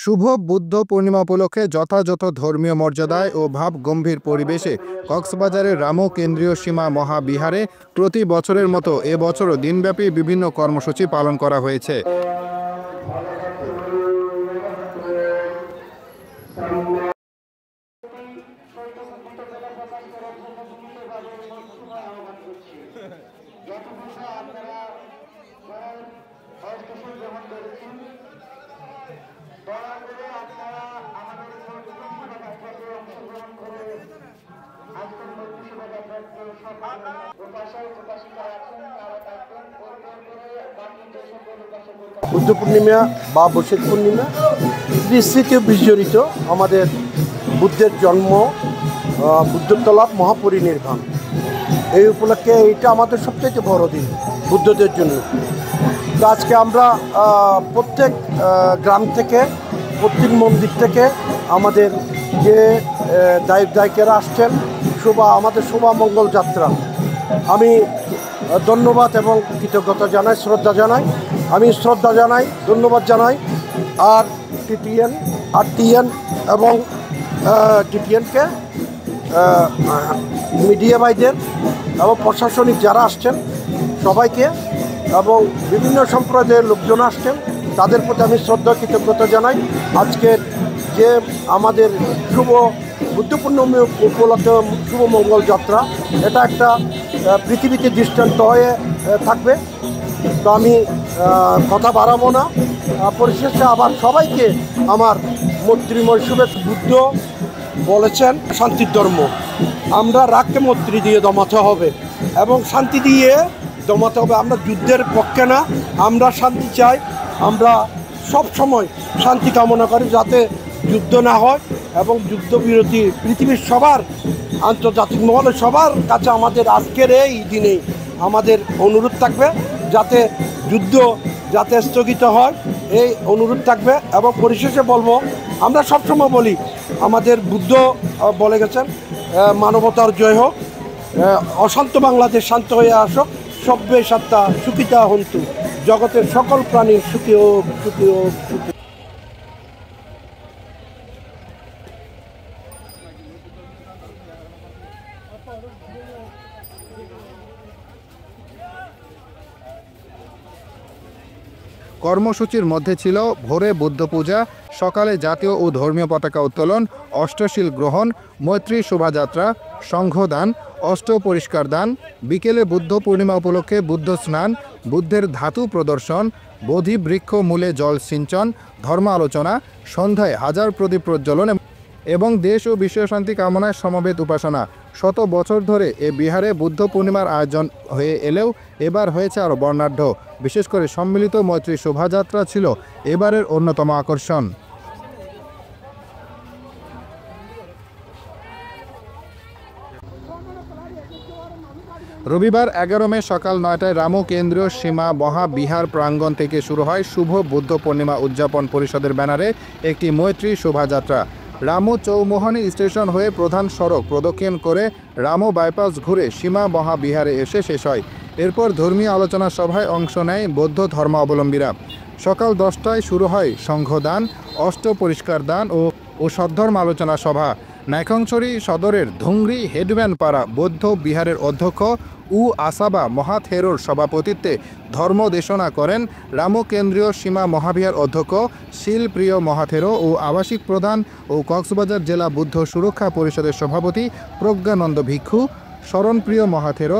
শুভ বুদ্ধ পূর্ণিমা উপলক্ষে যথাযথ ধর্মীয় মর্যাদায় ও ভাব গম্ভীর পরিবেশে কক্সবাজারের রামু কেন্দ্রীয় সীমা মহাবিহারে প্রতি বছরের মতো এবছরও দিনব্যাপী বিভিন্ন কর্মসূচি পালন করা হয়েছে। বুদ্ধ পূর্ণিমা বা বৈশাখ পূর্ণিমা স্মৃতি বিজড়িত আমাদের বুদ্ধের জন্ম, বুদ্ধতলাভ, মহাপরিনির্বাণ। এই উপলক্ষে এইটা আমাদের সবচেয়ে বড় দিন বুদ্ধদের জন্য। তো আজকে আমরা প্রত্যেক গ্রাম থেকে, প্রত্যেক মন্দির থেকে আমাদের যে দায়িকেরা আসছেন আমাদের শোভামঙ্গল যাত্রা, আমি ধন্যবাদ এবং কৃতজ্ঞতা জানাই, শ্রদ্ধা জানাই। আমি শ্রদ্ধা জানাই, ধন্যবাদ জানাই আর টিএন এবং টিটিএনকে, মিডিয়া ভাইদের এবং প্রশাসনিক যারা আসছেন সবাইকে, এবং বিভিন্ন সম্প্রদায়ের লোকজন আসছেন তাদের প্রতি আমি শ্রদ্ধা কৃতজ্ঞতা জানাই। আজকের যে আমাদের শুভ বুদ্ধ পূর্ণিমা উপলক্ষে শুভ মঙ্গল যাত্রা, এটা একটা পৃথিবীতে দৃষ্টান্ত হয়ে থাকবে। তো আমি কথা বাড়াবো না, পরিশেষে আবার সবাইকে আমার মৈত্রীময় শুভেচ্ছা। বুদ্ধ বলেছেন শান্তির ধর্ম, আমরা রাগকে মৈত্রী দিয়ে দমাতে হবে এবং শান্তি দিয়ে দমাতে হবে। আমরা যুদ্ধের পক্ষে না, আমরা শান্তি চাই। আমরা সব সময় শান্তি কামনা করি যাতে যুদ্ধ না হয় এবং যুদ্ধবিরতি পৃথিবীর সবার, আন্তর্জাতিক মহলে সবার কাছে আমাদের আজকের এই দিনে আমাদের অনুরোধ থাকবে যাতে যুদ্ধ যাতে স্থগিত হয়, এই অনুরোধ থাকবে। এবং পরিশেষে বলবো, আমরা সবসময় বলি আমাদের বুদ্ধ বলে গেছেন মানবতার জয় হোক, অশান্ত বাংলাদেশ শান্ত হয়ে আসুক, সভ্যে সত্তা সুখিতা হন্তু, জগতের সকল প্রাণী সুখী হোক, সুখী হোক, সুখী। কর্মসূচির মধ্যে ছিল ভোরে বুদ্ধ পূজা, সকালে জাতীয় ও ধর্মীয় পতাকা উত্তোলন, অষ্টশীল গ্রহণ, মৈত্রী শোভাযাত্রা, সংঘদান, অষ্ট পরিষ্কার দান, বিকেলে বুদ্ধ পূর্ণিমা উপলক্ষে বুদ্ধ স্নান, বুদ্ধের ধাতু প্রদর্শন, বোধি বৃক্ষ মূলে জল সিঞ্চন, ধর্ম আলোচনা, সন্ধ্যায় হাজার প্রদীপ প্রজ্বলন এবং দেশ ও বিশ্বশান্তি কামনায় সমবেত উপাসনা। শত বছর ধরে এ বিহারে বুদ্ধ পূর্ণিমার আয়োজন হয়ে এলেও এবার হয়েছে আরও বর্ণাঢ্য। বিশেষ করে সম্মিলিত মৈত্রী শোভাযাত্রা ছিল এবারের অন্যতম আকর্ষণ। রবিবার 11 মে সকাল 9টায় রামু কেন্দ্রীয় সীমা মহাবিহার প্রাঙ্গণ থেকে শুরু হয় শুভ বুদ্ধ পূর্ণিমা উদযাপন পরিষদের ব্যানারে একটি মৈত্রী শোভাযাত্রা। রামু চৌমোহনী স্টেশন হয়ে প্রধান সড়ক প্রদক্ষিণ করে রামু বাইপাস ঘুরে সীমা মহাবিহারে এসে শেষ হয়। এরপর ধর্মীয় আলোচনা সভায় অংশ নেয় বৌদ্ধ ধর্মাবলম্বীরা। সকাল 10টায় শুরু হয় সংঘদান, অষ্ট পরিষ্কার দান ও সদ্ধর্ম আলোচনা সভা। নাইখংছড়ি সদরের ধুংরি হেডম্যান পাড়া বৌদ্ধ বিহারের অধ্যক্ষ আসাবা মহাথেরোর সভাপতিত্বে ধর্মদেশনা করেন রামু কেন্দ্রীয় সীমা মহাবিহার অধ্যক্ষ শিলপ্রিয় মহাথেরো ও আবাসিক প্রধান ও কক্সবাজার জেলা বুদ্ধ সুরক্ষা পরিষদের সভাপতি প্রজ্ঞানন্দ ভিক্ষু, শরণপ্রিয় মহাথেরো,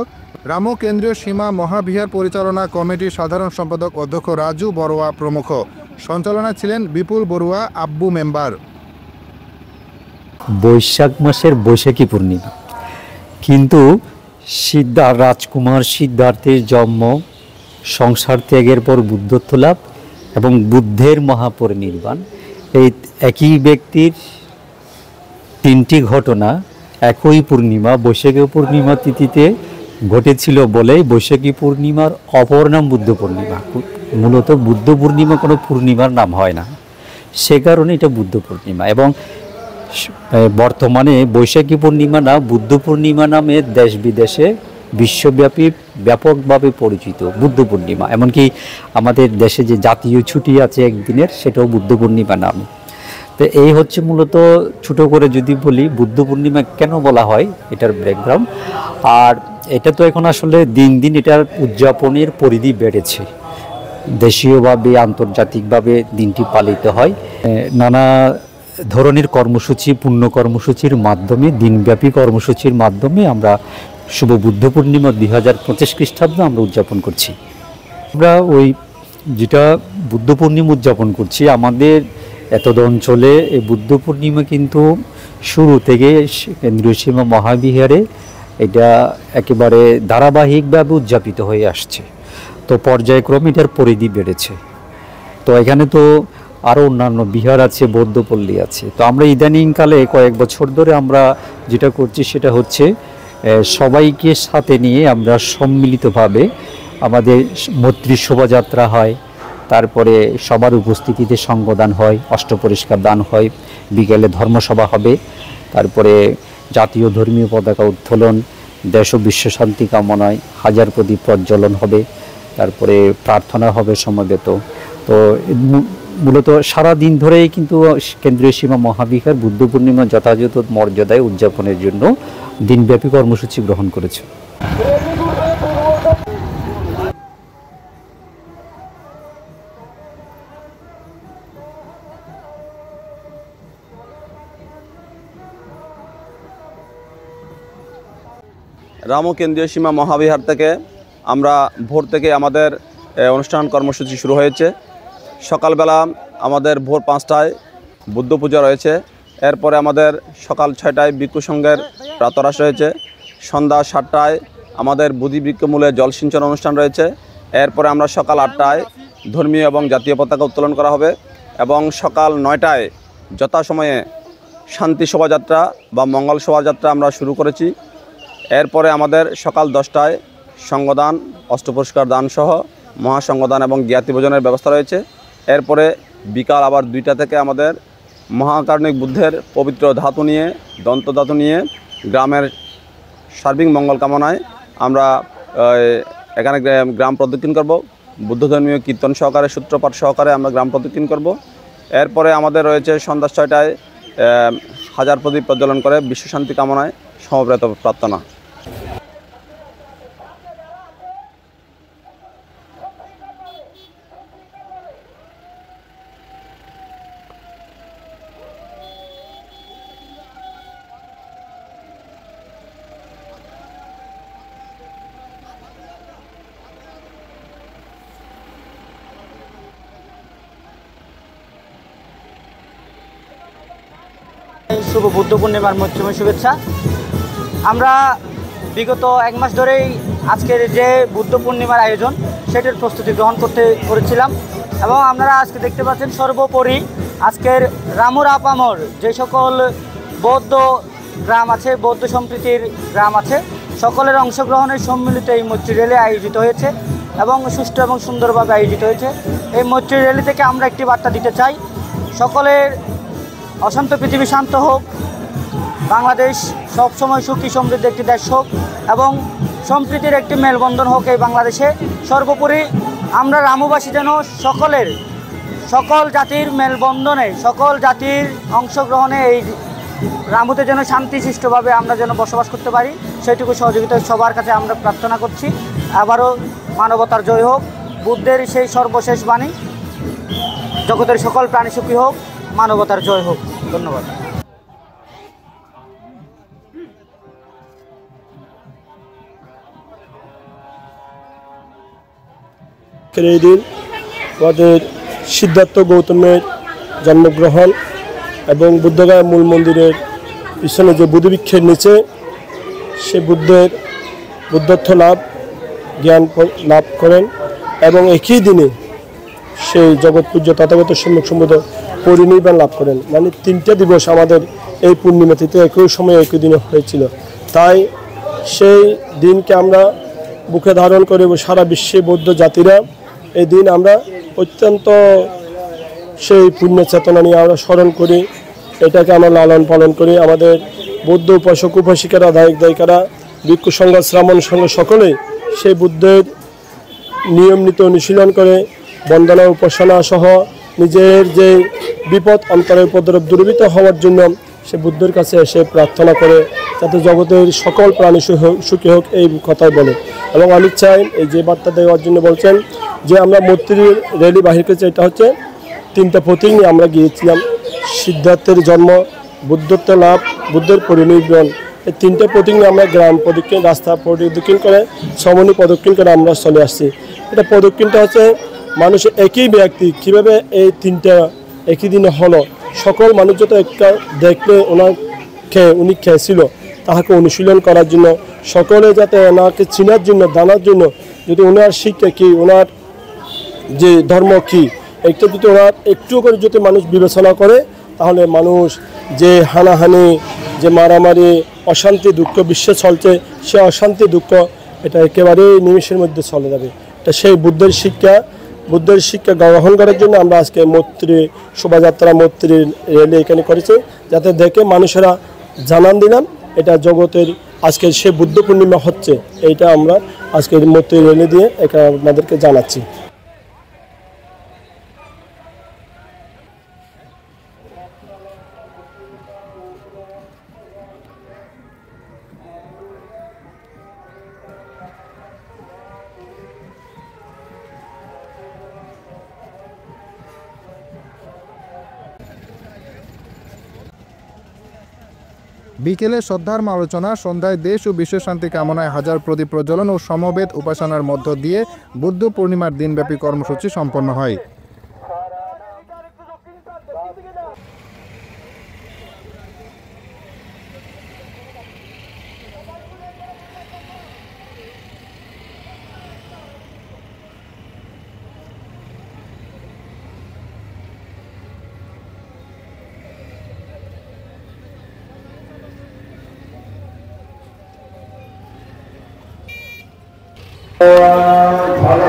রামু কেন্দ্রীয় সীমা মহাবিহার পরিচালনা কমিটির সাধারণ সম্পাদক অধ্যক্ষ রাজু বড়ুয়া প্রমুখ। সঞ্চালনায় ছিলেন বিপুল বড়ুয়া, আব্বু মেম্বার। বৈশাখ মাসের বৈশাখী পূর্ণিমা, কিন্তু রাজকুমার সিদ্ধার্থের জন্ম, সংসার ত্যাগের পর বুদ্ধত্ব লাভ এবং বুদ্ধের মহাপরিনির্বাণ, এই একই ব্যক্তির তিনটি ঘটনা একই পূর্ণিমা বৈশাখী পূর্ণিমা তিথিতে ঘটেছিল বলেই বৈশাখী পূর্ণিমার অপর নাম বুদ্ধ পূর্ণিমা। মূলত বুদ্ধ পূর্ণিমা কোনো পূর্ণিমার নাম হয় না, সে কারণে এটা বুদ্ধ পূর্ণিমা। এবং বর্তমানে বৈশাখী পূর্ণিমা না বুদ্ধ পূর্ণিমা নামে দেশ বিদেশে বিশ্বব্যাপী ব্যাপকভাবে পরিচিত বুদ্ধ পূর্ণিমা। এমনকি আমাদের দেশে যে জাতীয় ছুটি আছে একদিনের, সেটাও বুদ্ধ পূর্ণিমা নাম। তো এই হচ্ছে মূলত ছোট করে যদি বলি বুদ্ধ পূর্ণিমা কেন বলা হয় এটার ব্যাকগ্রাউন্ড। আর এটা তো এখন আসলে দিন দিন এটার উদযাপনের পরিধি বেড়েছে, দেশীয়ভাবে আন্তর্জাতিকভাবে দিনটি পালিত হয়। নানা ধরনের কর্মসূচি, পূর্ণ কর্মসূচির মাধ্যমে, দিনব্যাপী কর্মসূচির মাধ্যমে আমরা শুভ বুদ্ধ পূর্ণিমা 2025 খ্রিস্টাব্দ আমরা উদযাপন করছি। আমরা ওই যেটা বুদ্ধ পূর্ণিমা উদযাপন করছি, আমাদের এতদ অঞ্চলে এই বুদ্ধ পূর্ণিমা কিন্তু শুরু থেকে কেন্দ্রীয় সীমা মহাবিহারে এটা একেবারে ধারাবাহিকভাবে উদযাপিত হয়ে আসছে। তো পর্যায়ক্রমে এটার পরিধি বেড়েছে। তো এখানে তো আরও অন্যান্য বিহার আছে, বৌদ্ধপল্লী আছে। তো আমরা ইদানিংকালে কয়েক বছর ধরে আমরা যেটা করছি সেটা হচ্ছে সবাইকে সাথে নিয়ে আমরা সম্মিলিতভাবে আমাদের মৈত্রী শোভাযাত্রা হয়, তারপরে সবার উপস্থিতিতে সঙ্গদান হয়, অষ্টপরিষ্কার দান হয়, বিকেলে ধর্মসভা হবে, তারপরে জাতীয় ধর্মীয় পতাকা উত্তোলন, দেশ ও বিশ্ব শান্তি কামনায় হাজার প্রদীপ প্রজ্বলন হবে, তারপরে প্রার্থনা হবে সমবেত। তো মূলত সারা দিন ধরেই কিন্তু কেন্দ্রীয় সীমা মহাবিহার বুদ্ধ পূর্ণিমা যথাযথ মর্যাদায় উদযাপনের জন্য দিনব্যাপী কর্মসূচি গ্রহণ করেছে। রামু কেন্দ্রীয় সীমা মহাবিহার থেকে আমরা ভোর থেকে আমাদের অনুষ্ঠান কর্মসূচি শুরু হয়েছে। সকালবেলা আমাদের ভোর 5টায় বুদ্ধ পূজা রয়েছে, এরপরে আমাদের সকাল 6টায় ভিক্ষু সংঘের প্রাতরাশ রয়েছে, সন্ধ্যা 7টায় আমাদের বোধিবৃক্ষমূলে জলসিঞ্চন অনুষ্ঠান রয়েছে, এরপরে আমরা সকাল 8টায় ধর্মীয় এবং জাতীয় পতাকা উত্তোলন করা হবে এবং সকাল 9টায় যথাসময়ে শান্তি শোভাযাত্রা বা মঙ্গল শোভাযাত্রা আমরা শুরু করেছি। এরপরে আমাদের সকাল 10টায় সঙ্গদান, অষ্টপুরস্কার দান সহ মহাসঙ্গদান এবং জ্ঞাতি ভোজনের ব্যবস্থা রয়েছে। এরপরে বিকাল আবার 2টা থেকে আমাদের মহাকারণিক বুদ্ধের পবিত্র ধাতু নিয়ে, দন্তধাতু নিয়ে গ্রামের সার্বিক মঙ্গল কামনায় আমরা এখানে গ্রাম প্রদক্ষিণ করব। বুদ্ধ ধর্মীয় কীর্তন সহকারে, সূত্রপাঠ সহকারে আমরা গ্রাম প্রদক্ষিণ করব। এরপরে আমাদের রয়েছে সন্ধ্যা 6টায় হাজার প্রদীপ প্রজ্বলন করে বিশ্বশান্তি কামনায় সমবেত প্রার্থনা। শুভ বুদ্ধ পূর্ণিমার মৈত্রীময় শুভেচ্ছা। আমরা বিগত 1 মাস ধরেই আজকের যে বুদ্ধ পূর্ণিমার আয়োজন সেটার প্রস্তুতি গ্রহণ করেছিলাম এবং আপনারা আজকে দেখতে পাচ্ছেন সর্বোপরি আজকের রামুর আপামর যে সকল বৌদ্ধ গ্রাম আছে, বৌদ্ধ সম্প্রীতির গ্রাম আছে, সকলের অংশগ্রহণের সম্মিলিত এই মৈত্রী র্যালি আয়োজিত হয়েছে এবং সুষ্ঠু এবং সুন্দরভাবে আয়োজিত হয়েছে। এই মৈত্রী র্যালি থেকে আমরা একটি বার্তা দিতে চাই, সকলের অশান্ত পৃথিবী শান্ত হোক, বাংলাদেশ সবসময় সুখী সমৃদ্ধ একটি দেশ হোক এবং সম্প্রীতির একটি মেলবন্ধন হোক এই বাংলাদেশে। সর্বোপরি আমরা রামুবাসী যেন সকল জাতির মেলবন্ধনে, সকল জাতির অংশগ্রহণে এই রামুতে যেন শান্তিশিষ্টভাবে আমরা যেন বসবাস করতে পারি, সেইটুকু সহযোগিতা সবার কাছে আমরা প্রার্থনা করছি। আবারও মানবতার জয় হোক, বুদ্ধের সেই সর্বশেষ বাণী, জগতের সকল প্রাণী সুখী হোক, মানবতার জয় হোক। ধন্যবাদ। এই দিন আমাদের সিদ্ধার্থ গৌতমের জন্মগ্রহণ এবং বুদ্ধগয়া মূল মন্দিরের পিছনে যে বুদ্ধবৃক্ষের নিচে সে বুদ্ধত্ব লাভ, জ্ঞান লাভ করেন এবং একই দিনে সেই জগৎপূজ্য তথাগত সম্যক সম্বুদ্ধ পরিনির্বাণ লাভ করেন। মানে 3টা দিবস আমাদের এই পূর্ণিমা তিথি একই সময়ে একই দিনে হয়েছিল। তাই সেই দিনকে আমরা বুকে ধারণ করে সারা বিশ্বে বৌদ্ধ জাতিরা এই দিন আমরা অত্যন্ত সেই পুণ্য চেতনা নিয়ে আমরা স্মরণ করি, এটাকে আমরা লালন পালন করি। আমাদের বৌদ্ধ উপাসক উপাসিকারা, দায়িক দায়িকারা, ভিক্ষু সংঘ, শ্রামণ সংঘ সকলেই সেই বুদ্ধের নিয়ম নীতি অনুশীলন করে বন্দনা উপাসনা সহ নিজের যে বিপদ অন্তরের উপদ্রব দূরীভূত হওয়ার জন্য সে বুদ্ধের কাছে এসে প্রার্থনা করে যাতে জগতের সকল প্রাণী সুখী হোক এই কথাই বলে। এবং আমি চাই এই যে বার্তা দেওয়ার জন্য বলছেন যে আমরা মৈত্রীর র্যালি বাহির করেছি, এটা হচ্ছে 3টা প্রতীক নিয়ে আমরা গিয়েছিলাম। সিদ্ধার্থের জন্ম, বুদ্ধত্ব লাভ, বুদ্ধের পরিনির্বাণ, এই 3টে প্রতীক নিয়ে আমরা গ্রাম প্রদক্ষিণ, রাস্তা প্রদক্ষিণ করে, সমনি প্রদক্ষিণ করে আমরা চলে আসছি। এটা প্রদক্ষিণটা হচ্ছে মানুষের একই ব্যক্তি কীভাবে এই 3টা একই দিনে হলো, সকল মানুষ যত একটা দেখলে উনি খেয়েছিল তাহাকে অনুশীলন করার জন্য, সকলে যাতে ওনাকে চিনার জন্য, জানার জন্য, যদি ওনার শিক্ষা কী, ওনার যে ধর্ম কী, একটা যদি ওনার একটু করে যদি মানুষ বিবেচনা করে, তাহলে মানুষ যে হানাহানি, যে মারামারি, অশান্তি দুঃখ বিশ্বে চলছে, সে অশান্তি দুঃখ এটা একেবারেই নিমেষের মধ্যে চলে যাবে। এটা সেই বুদ্ধের শিক্ষা গ্রহণ করার জন্য আমরা আজকে মৈত্রী শোভাযাত্রা, মৈত্রী র্যালি এখানে করেছি, যাতে দেখে মানুষেরা জানান দিলাম এটা জগতের আজকের সে বুদ্ধ পূর্ণিমা হচ্ছে, এইটা আমরা আজকের মৈত্রী র্যালি দিয়ে এখানে আপনাদেরকে জানাচ্ছি। বিকেলে শ্রদ্ধার্ম আলোচনা, সন্ধ্যায় দেশ ও বিশ্ব শান্তি কামনায় হাজার প্রদীপ প্রজ্বলন ও সমবেত উপাসনার মধ্য দিয়ে বুদ্ধ পূর্ণিমার দিনব্যাপী কর্মসূচি সম্পন্ন হয়। ভালো